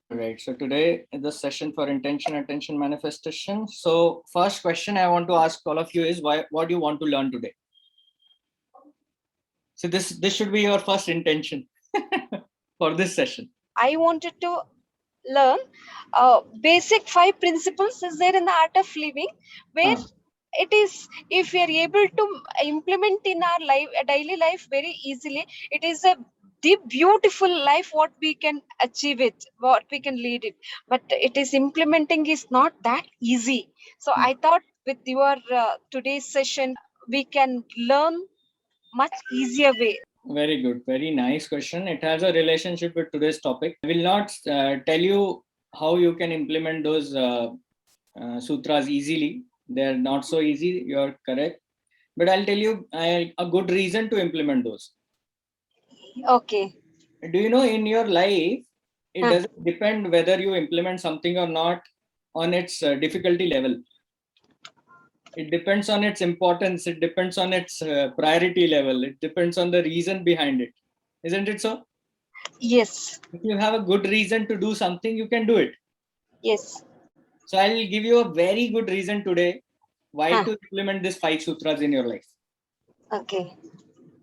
Right. So today is the session for intention, attention, manifestation. So first question I want to ask all of you is what do you want to learn today? So this should be your first intention for this session. I wanted to learn basic 5 principles is there in the art of living, where it is, if we are able to implement in our life, daily life very easily, it is a the beautiful life what we can achieve it, what we can lead it, but it is implementing is not that easy. So I thought with your today's session we can learn much easier way. Very good. Very nice question. It has a relationship with today's topic. I will not tell you how you can implement those sutras easily. They're not so easy. You're correct. But I'll tell you a good reason to implement those. Okay. Do you know in your life, it doesn't depend whether you implement something or not on its difficulty level. It depends on its importance. It depends on its priority level. It depends on the reason behind it. Isn't it so? Yes. If you have a good reason to do something, you can do it. Yes. So I'll give you a very good reason today why to implement these 5 sutras in your life. Okay.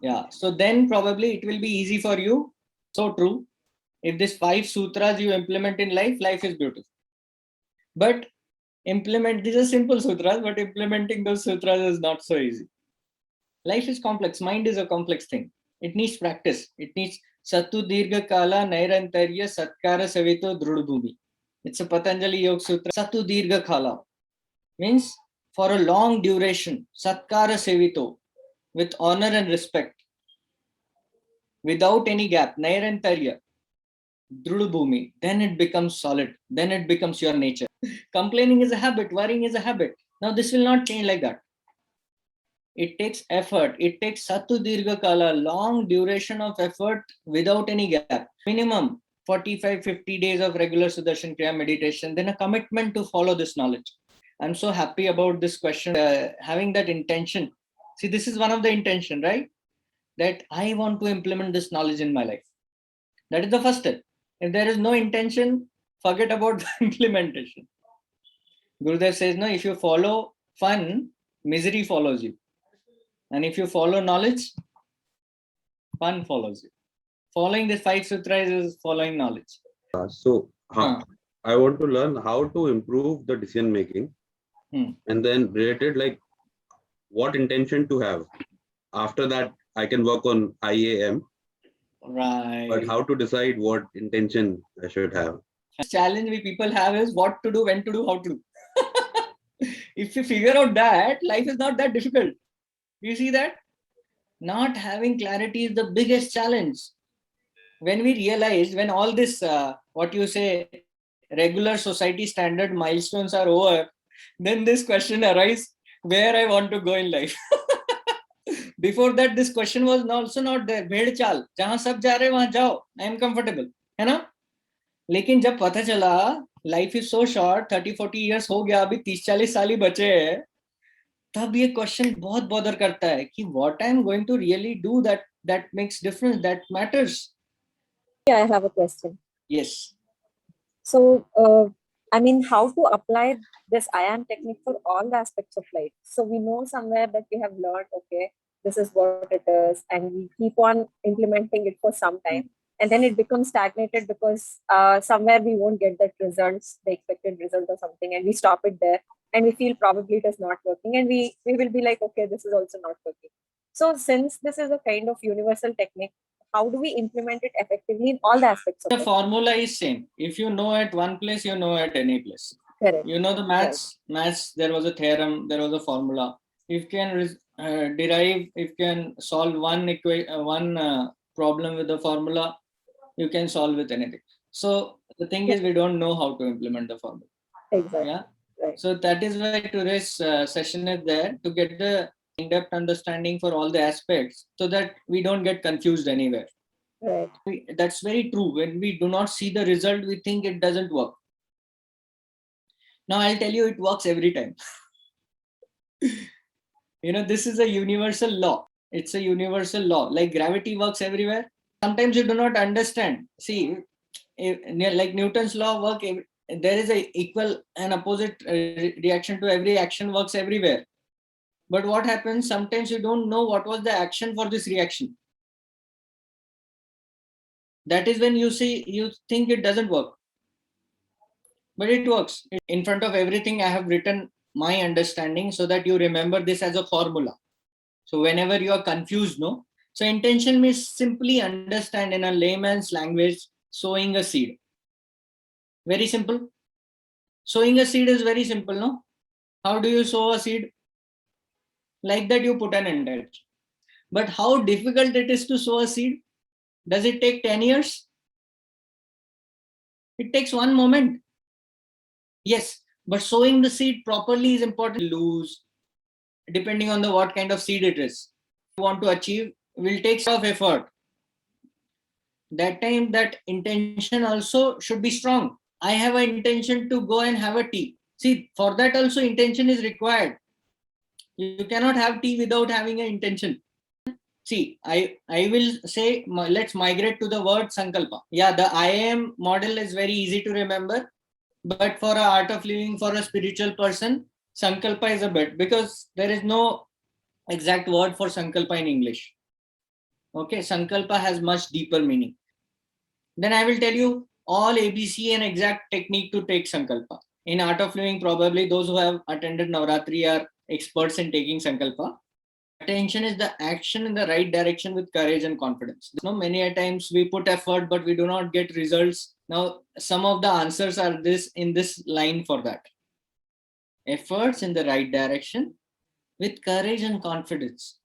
Yeah. So then probably it will be easy for you. So true. If these 5 sutras you implement in life, life is beautiful. But these are simple sutras, but implementing those sutras is not so easy. Life is complex. Mind is a complex thing. It needs practice. It needs Satu Dirgha Kala Nairantarya Satkara Savito Drudbhumi. It's a Patanjali Yoga Sutra. Satu Dirgha Kala means for a long duration. Satkara Savito, with honor and respect, without any gap. Nairantarya Drudbhumi. Then it becomes solid. Then it becomes your nature. Complaining is a habit. Worrying is a habit. Now this will not change like that. It takes effort. It takes Satu Dirgha Kala, long duration of effort without any gap. Minimum 45, 50 days of regular Sudarshan Kriya meditation, then a commitment to follow this knowledge. I'm so happy about this question, having that intention. See, this is one of the intention, right? That I want to implement this knowledge in my life. That is the first step. If there is no intention, forget about the implementation. Gurudev says, no, if you follow fun, misery follows you. And if you follow knowledge, fun follows you. Following the 5 sutras is following knowledge. I want to learn how to improve the decision making, and then related, like what intention to have. After that, I can work on IAM. Right. But how to decide what intention I should have? Challenge we people have is what to do, when to do, how to do. If you figure out that, life is not that difficult. You see that? Not having clarity is the biggest challenge. When we realize, when all this, what you say, regular society standard milestones are over, then this question arises, where I want to go in life. Before that, this question was also not there. भेड़ चाल, जहां सब जा रहे वहां जाओ. I am comfortable, है ना? लेकिन जब पता चला life is so short, 30-40 years हो गया, अभी 30-40 साल ही बचे हैं, तब ये क्वेश्चन बहुत बॉदर करता है कि what I am going to really do that makes difference, that matters. I have a question. Yes. So, I mean, how to apply this IAM technique for all the aspects of life? So we know somewhere that we have learned, okay, this is what it is, and we keep on implementing it for some time, and then it becomes stagnated because somewhere we won't get that results, the expected result or something, and we stop it there, and we feel probably it is not working, and we will be like, okay, this is also not working. So since this is a kind of universal technique, how do we implement it effectively in all the aspects of the life? formula is same. If you know at one place, you know at any place. Correct. You know the maths, there was a theorem, there was a formula. If you can derive, if you can solve one problem with the formula, you can solve with anything. So the thing is, we don't know how to implement the formula. Exactly. Yeah. Right. So that is why today's session is there, to get the in-depth understanding for all the aspects, so that we don't get confused anywhere. Right. That's very true. When we do not see the result, we think it doesn't work. Now I'll tell you, it works every time. You know, this is a universal law. It's a universal law. Like gravity works everywhere. Sometimes you do not understand. See, like Newton's law of work, there is a equal and opposite reaction to every action works everywhere. But what happens, sometimes you don't know what was the action for this reaction. That is when you think it doesn't work. But it works. In front of everything, I have written my understanding so that you remember this as a formula. So whenever you are confused, no? So intention means simply understand in a layman's language, sowing a seed. Very simple. Sowing a seed is very simple, no? How do you sow a seed? Like that, you put an intention. But how difficult it is to sow a seed? Does it take 10 years? It takes one moment. Yes, but sowing the seed properly is important. Lose, depending on what kind of seed it is. You want to achieve will take some effort. That time, that intention also should be strong. I have an intention to go and have a tea. See, for that also intention is required. You cannot have tea without having an intention. See, I will say, let's migrate to the word Sankalpa. Yeah, the I am model is very easy to remember. But for an art of living, for a spiritual person, Sankalpa is a bit, because there is no exact word for Sankalpa in English. Okay, Sankalpa has much deeper meaning. Then I will tell you all ABC and exact technique to take Sankalpa. In art of living, probably those who have attended Navratri are experts in taking Sankalpa. Attention is the action in the right direction with courage and confidence. Many a times we put effort, but we do not get results. Now, some of the answers are in this line for that. Efforts in the right direction with courage and confidence.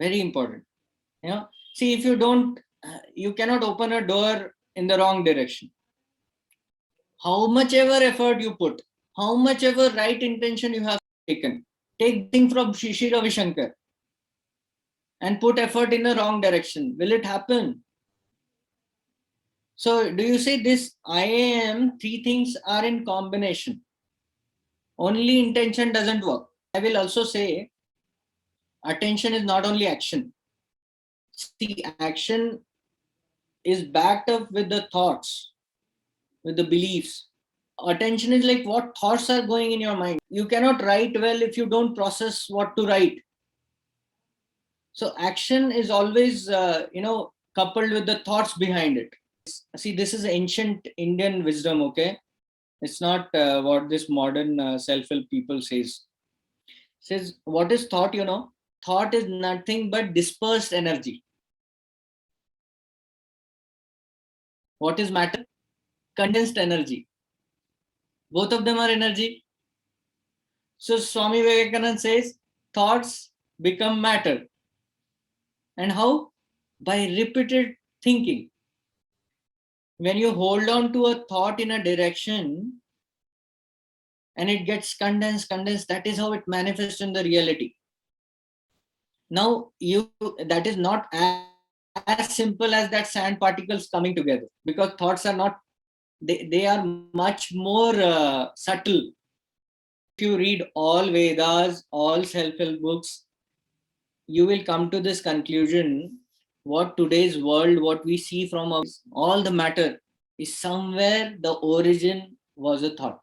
Very important. See, if you don't, you cannot open a door in the wrong direction. How much ever effort you put, how much ever right intention you have taken, take thing from Shri Ravi Shankar and put effort in the wrong direction. Will it happen? So do you say this I am, three things are in combination? Only intention doesn't work. I will also say attention is not only action. See, action is backed up with the thoughts, with the beliefs. Attention is like what thoughts are going in your mind. You cannot write well if you don't process what to write. So action is always, coupled with the thoughts behind it. See, this is ancient Indian wisdom, okay? It's not what this modern self-help people says. Says, what is thought, Thought is nothing but dispersed energy. What is matter? Condensed energy. Both of them are energy. So Swami Vivekananda says, thoughts become matter. And how? By repeated thinking. When you hold on to a thought in a direction and it gets condensed, that is how it manifests in the reality. Now, that is not as simple as that sand particles coming together, because thoughts are not, they are much more subtle. If you read all Vedas, all self-help books, you will come to this conclusion, what today's world, what we see from all the matter is somewhere the origin was a thought.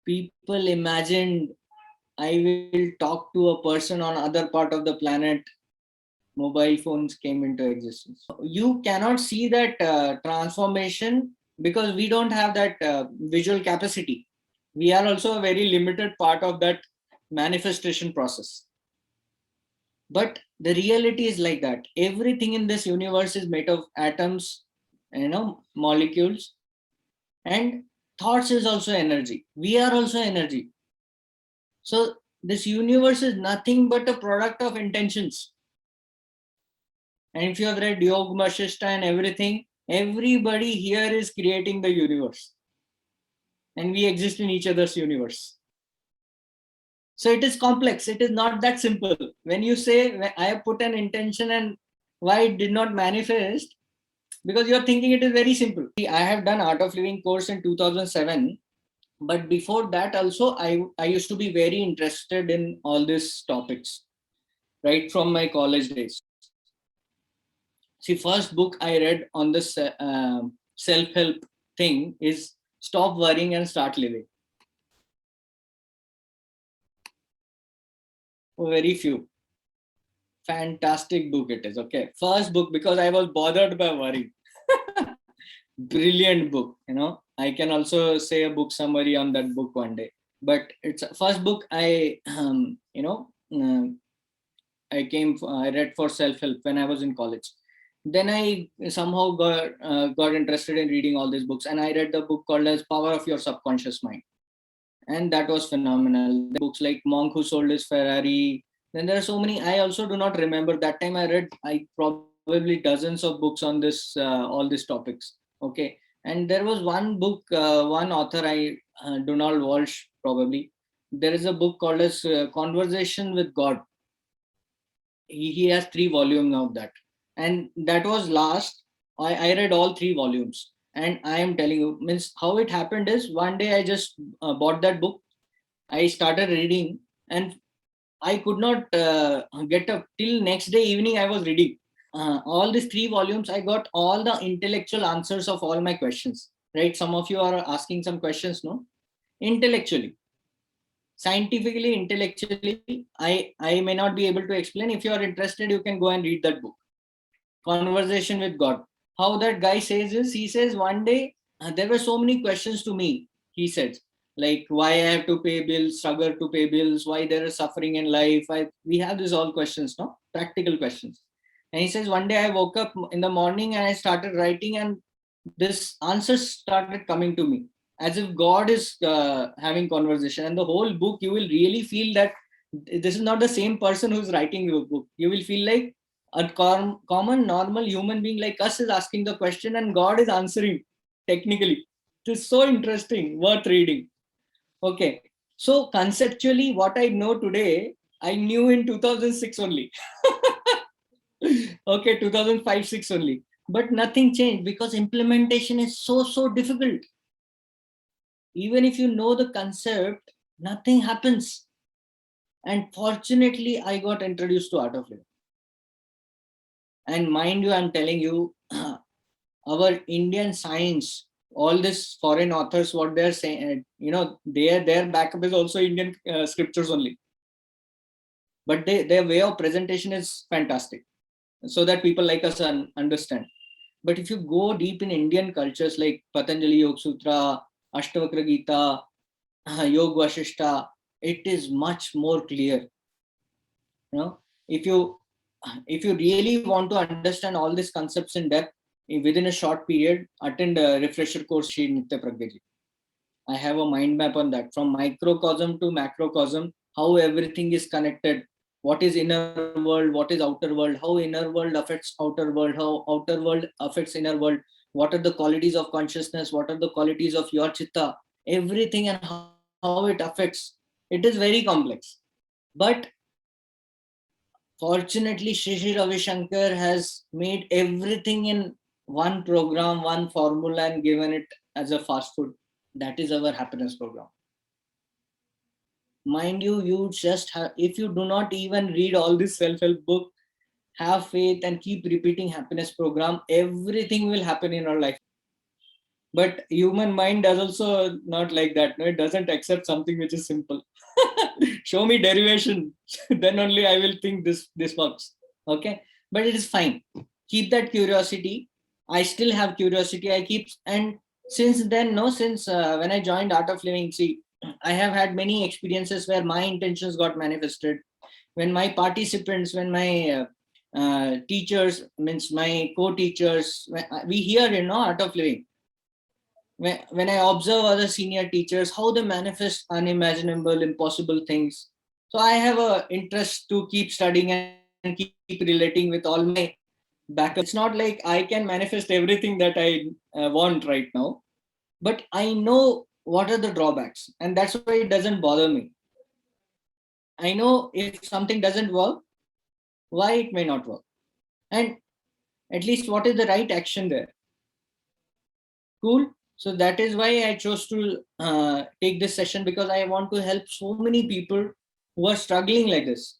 People imagined, I will talk to a person on other part of the planet. Mobile phones came into existence. You cannot see that transformation because we don't have that visual capacity. We are also a very limited part of that manifestation process. But the reality is like that. Everything in this universe is made of atoms, molecules, and thoughts is also energy. We are also energy. So this universe is nothing but a product of intentions. And if you have read Yoga Vasishtha and everything, everybody here is creating the universe. And we exist in each other's universe. So it is complex. It is not that simple. When you say, I have put an intention and why it did not manifest, because you're thinking it is very simple. I have done Art of Living course in 2007. But before that also, I used to be very interested in all these topics, right from my college days. See, first book I read on this self-help thing is Stop Worrying and Start Living. Very few. Fantastic book it is. Okay, first book, because I was bothered by worry. Brilliant book. I can also say a book summary on that book one day. But it's first book I I read for self-help when I was in college. Then I somehow got interested in reading all these books, and I read the book called as Power of Your Subconscious Mind, and that was phenomenal. Books like Monk Who Sold His Ferrari. Then there are so many. I also do not remember that time I read probably dozens of books on this all these topics. Okay, and there was one book, one author, Donald Walsh probably. There is a book called as Conversation with God. He has 3 volumes of that, and that was last. I read all 3 volumes, and I am telling you, means how it happened is one day I just bought that book. I started reading, and I could not get up till next day evening. I was reading all these 3 volumes. I got all the intellectual answers of all my questions. Right? Some of you are asking some questions, no? Intellectually, scientifically, intellectually, I may not be able to explain. If you are interested, you can go and read that book, Conversation with God. How that guy says is, he says one day there were so many questions to me. He said, like, why I have to pay bills, struggle to pay bills, why there is suffering in life. We have these all questions, no? Practical questions. And he says, one day I woke up in the morning and I started writing, and this answers started coming to me as if God is having conversation. And the whole book, you will really feel that this is not the same person who's writing your book. You will feel like a common, normal human being like us is asking the question and God is answering technically. It is so interesting, worth reading. Okay. So conceptually, what I know today, I knew in 2006 only. Okay, 2005-6 only. But nothing changed because implementation is so difficult. Even if you know the concept, nothing happens. And fortunately, I got introduced to Art of Living. And mind you, I'm telling you, our Indian science, all these foreign authors, what they're saying, their backup is also Indian scriptures only. But their way of presentation is fantastic, so that people like us understand. But if you go deep in Indian cultures like Patanjali Yoga Sutra, Ashtavakra Gita, Yoga Vasishta, it is much more clear. If you really want to understand all these concepts in depth within a short period, attend a refresher course, Shri Nitya Pragyaji. I have a mind map on that, from microcosm to macrocosm, how everything is connected. What is inner world, what is outer world, how inner world affects outer world, how outer world affects inner world, what are the qualities of consciousness, what are the qualities of your chitta, everything, and how it affects. It is very complex. But fortunately, Shri Ravi Shankar has made everything in one program, one formula, and given it as a fast food. That is our happiness program. Mind you, you just have, if you do not even read all this self-help book, have faith and keep repeating happiness program, everything will happen in our life. But human mind does also not like that. No, it doesn't accept something which is simple. Show me derivation, then only I will think this works. Okay, but it is fine. Keep that curiosity. I still have curiosity. I keep, and since then, since when I joined Art of Living, see, I have had many experiences where my intentions got manifested. When my participants, when my teachers, means my co-teachers, we hear, Art of Living. When I observe other senior teachers, how they manifest unimaginable, impossible things. So I have a interest to keep studying and keep relating with all my backup. It's not like I can manifest everything that I want right now, but I know what are the drawbacks, and that's why it doesn't bother me. I know if something doesn't work, why it may not work, and at least what is the right action there. Cool. So that is why I chose to take this session, because I want to help so many people who are struggling like this.